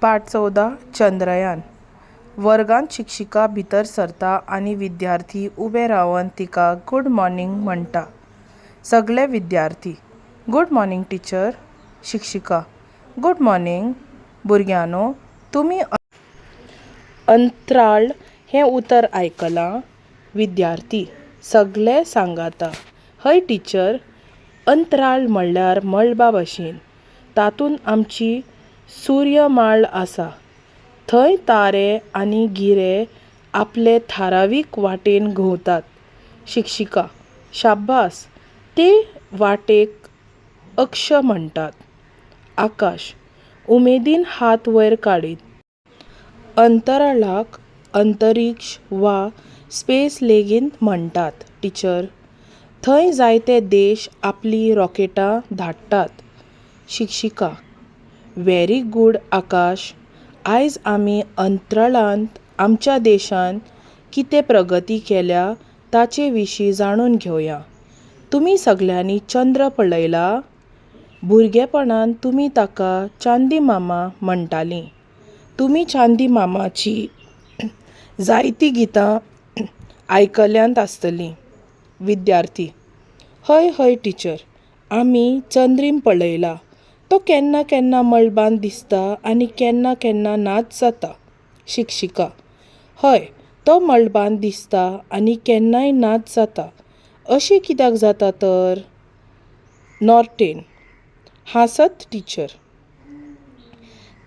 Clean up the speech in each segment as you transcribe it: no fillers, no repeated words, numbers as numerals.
पाठ 14 चंद्रयान. वर्गांत शिक्षिका भितर सरता आनी विद्यार्थी उबे रावन तिका गुड मॉर्निंग म्हणटा. सगळे विद्यार्थी गुड मॉर्निंग टिचर. शिक्षिका गुड मॉर्निंग भुरग्यांनो, तुमी अंतराळ हें उतर आयकलां? विद्यार्थी सगळे सांगाता. हय टिचर, अंतराळ म्हणल्यार मळबा भाशेन. तातूंत आमची सूर्यमाळ आसा. थंय तारे आनी गिरे आपले थारावीक वाटेन घुंवतात. शिक्षिका शाब्बास, ते वाटेक अक्ष म्हणटात. आकाश उमेदीन हात वयर काडीत. अंतराळाक अंतरिक्ष वा स्पेस लेगीत म्हणटात टिचर. थंय जायते देश आपलीं रॉकेटां धाडटात. शिक्षिका व्हेरी गूड आकाश, आयज आमी अंतराळांत आमच्या देशान कितें प्रगती केल्या ताचे विशीं जाणून घेवया. तुमी सगळ्यांनी चंद्र पळयला? भुरगेपणांत तुमी ताका चांदी मामा म्हणटालीं. तुमी चांदी मामाची जायतीं गितां आयकल्यांत आसतलीं. विद्यार्थी हय हय टिचर, आमी चंद्रीम पळयला. तो केन्ना केन्ना मळबांत दिसता आनी केन्ना केन्ना नाच जाता. शिक्षिका हय, तो मळबांत दिसता आनी केन्नाय नाच जाता. अशें कित्याक जाता तर? नॉर्टेन हांसत टिचर.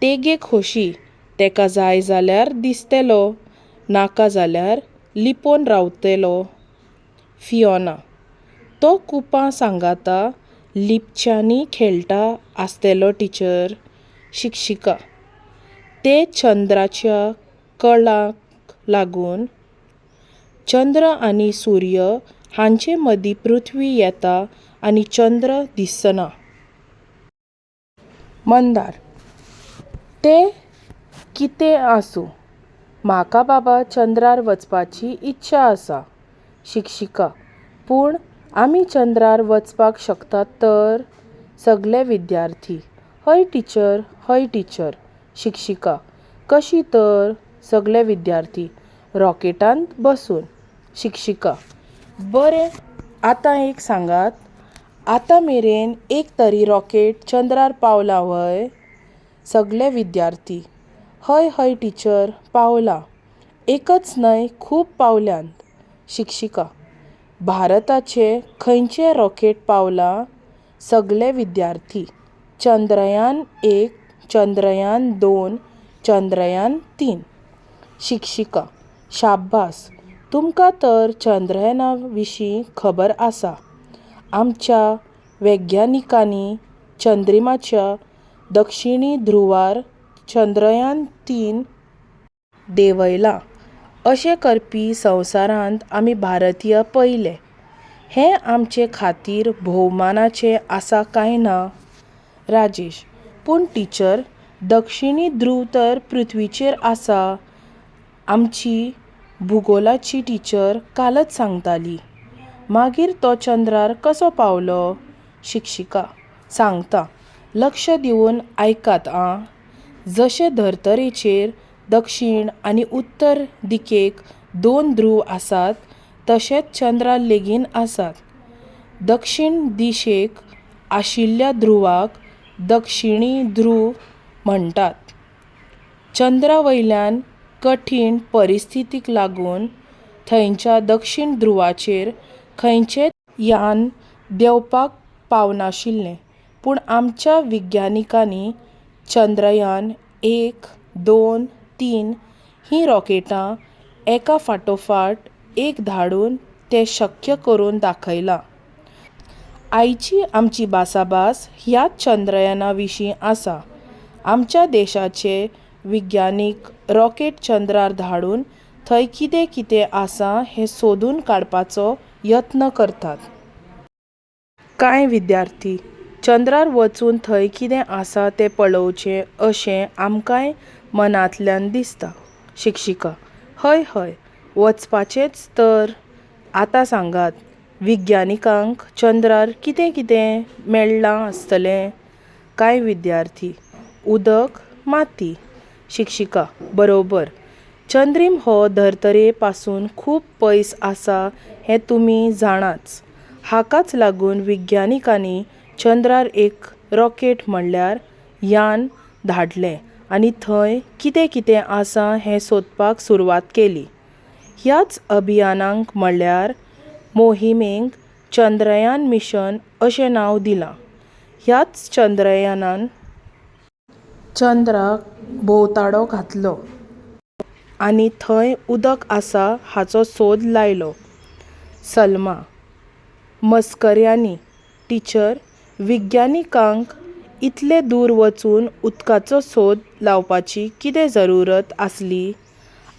तेगे खोशी, तेका जाय जाल्यार दिसतलो, नाका जाल्यार लिपोवन रावतलो. फियोना तो कुपां सांगाता, लिपच्यांनी खेळटा आसतलो टिचर. शिक्षिका ते चंद्राच्या कळाक लागून. चंद्र आनी सूर्य हांचे मदीं पृथ्वी येता आनी चंद्र दिसना. मंदार तें कितें आसूं, म्हाका बाबा चंद्रार वचपाची इच्छा आसा. शिक्षिका पूण आमी चंद्रार वचपाक शकतात तर? सगळे विद्यार्थी हय टिचर, हय टिचर. शिक्षिका कशी तर? सगळे विद्यार्थी रॉकेटांत बसून. शिक्षिका बरें, आतां एक सांगात, आतां मेरेन एक तरी रॉकेट चंद्रार पावला व्हय? सगळे विद्यार्थी हय हय टिचर, पावला. एकच न्हय, खूब पावल्यांत. शिक्षिका भारताचे खंयचे रॉकेट पावला? सगळे विद्यार्थी चंद्रयान 1, चंद्रयान 2, चंद्रयान 3. शिक्षिका शाब्बास, तुमकां तर चंद्रयाना विशीं खबर आसा. आमच्या वैज्ञानिकांनी चंद्रिमाच्या दक्षिणी ध्रुवार चंद्रयान 3 देंवयलां. अशें करपी संवसारांत आमी भारतीय पयले. हें आमचे खातीर भोवमानाचें आसा काय ना? राजेश पूण टिचर, दक्षिणी ध्रुव तर पृथ्वीचेर आसा. आमची भुगोलाची टिचर कालच सांगताली. मागीर तो चंद्रार कसो पावलो? शिक्षिका सांगता, लक्ष दिवन आयकात आं. जशे धर्तरेचेर दक्षिण आनी उत्तर दिकेक 2 ध्रुव आसात, तशेंच चंद्रार लेगीत आसात. दक्षिण दिशेक आशिल्ल्या ध्रुवाक दक्षिणी ध्रुव म्हणटात. चंद्रावयल्यान कठीण परिस्थितीक लागून थंयच्या दक्षिण ध्रुवाचेर खंयचेच यान देंवपाक पावनाशिल्लें. पूण आमच्या विज्ञानिकांनी चंद्रयान 1, 2, 3 हीं रॉकेटां एका फाटोफाट एक धाडून तें शक्य करून दाखयलां. आयची आमची भासाभास ह्याच चंद्रयाना विशीं आसा. आमच्या देशाचे विज्ञानीक रॉकेट चंद्रार धाडून थंय कितें कितें आसा हें सोदून काडपाचो यत्न करतात. कांय विद्यार्थी चंद्रार वचून थंय कितें आसा तें पळोवचें अशें आमकांय मनांतल्यान दिसता. शिक्षिका हय हय, वचपाचेंच तर. आतां सांगात, विज्ञानिकांक चंद्रार कितें कितें मेळ्ळां आसतलें? कांय विद्यार्थी उदक, माती. शिक्षिका बरोबर. चंद्रीम हो धर्तरे पासून खूब पयस आसा हें तुमी जाणाच. हाकाच लागून विज्ञानिकांनी चंद्रार एक रॉकेट म्हणल्यार यान धाडलें आनी थंय कितें कितें आसा हें सोदपाक सुरवात केली. ह्याच अभियानाक म्हणल्यार मोहिमेक चंद्रयान मिशन अशें नांव दिलां. ह्याच चंद्रयानान चंद्राक भोंवताडो घातलो आनी थंय उदक आसा हाचो सोद लायलो. सलमा मस्कऱ्यांनी टिचर, विज्ञानिकांक इतले दूर वचून उदकाचो सोद लावपाची कितें जरुरत आसली?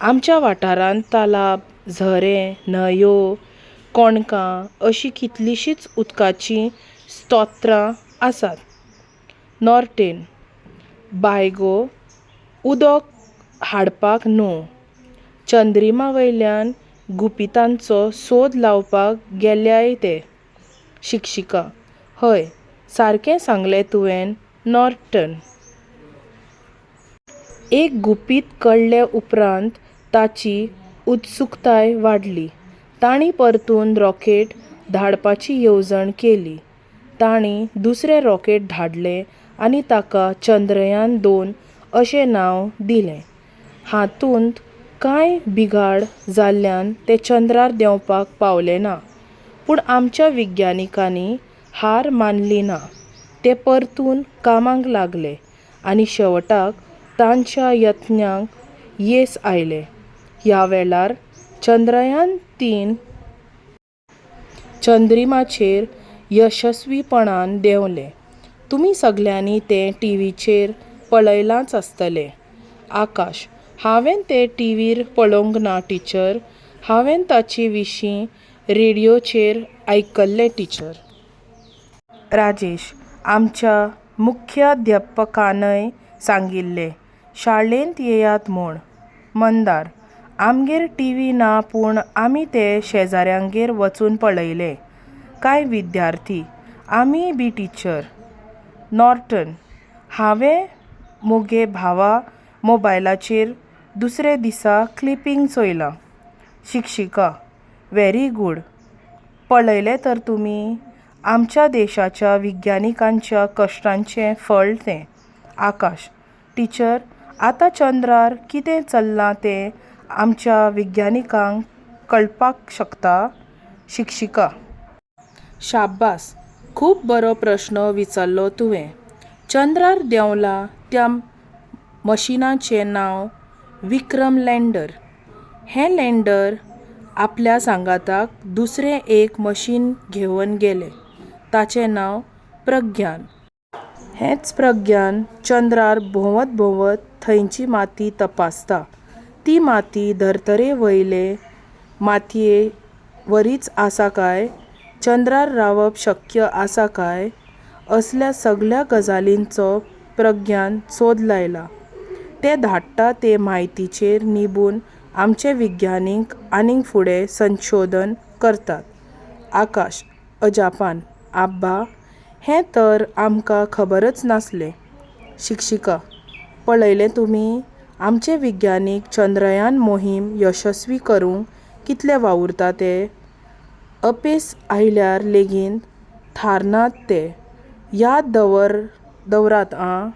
आमच्या वाठारांत तलाब, झरे, न्हंयो, कोणकां अशीं कितलींशींच उदकाचीं स्तोत्रां आसात. नॉर्टेन बायगो उदक हाडपाक न्हू, चंद्रिमा वयल्यान गुपितांचो सोद लावपाक गेल्याय ते. शिक्षिका हय, सारकें सांगलें तुवें नॉर्टन. एक गुपीत कळ्ळे उपरांत ताची उत्सुकताय वाडली. तांणी परतून रॉकेट धाडपाची येवजण केली. तांणी दुसरें रॉकेट धाडलें आनी ताका चंद्रयान-2 अशें नांव दिलें. हातूंत कांय बिगाड जाल्ल्यान तें चंद्रार देंवपाक पावलें ना. पूण आमच्या विज्ञानिकांनी हार मानली ना. ते परतून कामाक लागले आनी शेवटाक तांच्या यत्नांक येस आयलें. ह्या वेळार चंद्रयान-3 चंद्रिमाचेर यशस्वीपणान देंवलें. तुमी सगळ्यांनी तें टीव्हीचेर पळयलांच आसतलें. आकाश हांवें तें टीव्हीर पळोवंक ना टिचर. हांवें ताचे विशीं रेडिओचेर आयकल्लें टिचर. राजेश आमच्या मुख्याध्यापकानय सांगिल्लें शाळेंत येयात म्हूण. मंदार आमगेर टीव्ही ना पूण आमी तें शेजाऱ्यांगेर वचून पळयलें. कांय विद्यार्थी आमीय बी टिचर. नॉर्टन हांवें मोगे भावा मोबायलाचेर दुसरे दिसा क्लिपींग चोयलां. शिक्षिका व्हेरी गूड. पळयलें तर तुमी आमच्या देशाच्या विज्ञानिकांच्या कश्टांचें फळ तें. आकाश टिचर आतां चंद्रार कितें चल्लां तें आमच्या विज्ञानिकांक कळपाक शकता? शिक्षिका शाब्बास, खूब बरो प्रश्न विचारलो तुवें. चंद्रार देंवला त्या मशिनाचें नांव विक्रम लँडर. हें लँडर आपल्या सांगाताक दुसरें एक मशीन घेवन गेलें. ताचें नांव प्रज्ञान. हेंच प्रज्ञान चंद्रार भोंवत भोंवत थंयची माती तपासता. ती माती धर्तरे वयले मातये वरीच आसा काय, चंद्रार रावप शक्य आसा काय, असल्या सगळ्या गजालींचो प्रज्ञान सोद लायला. ते धाडटा ते म्हायतीचेर निबून आमचे विज्ञानीक आनीक फुडें संशोधन करतात. आकाश अजापान आब्बा, हें तर आमकां खबरच नासलें. शिक्षिका पळयलें तुमी आमचे विज्ञानीक चंद्रयान मोहीम यशस्वी करूंक कितले वावुरता ते. अपेस आयल्यार लेगीत थारनात ते. याद दवरात आं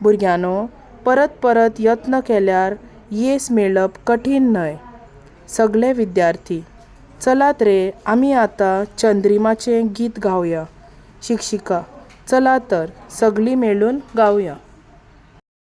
भुरग्यांनो. परत परत यत्न केल्यार येस मेळप कठीण न्हय. सगळे विद्यार्थी चलात रे, आमी आतां चंद्रिमाचें गीत गावया. शिक्षिका चला तर सगळीं मेळून गावया.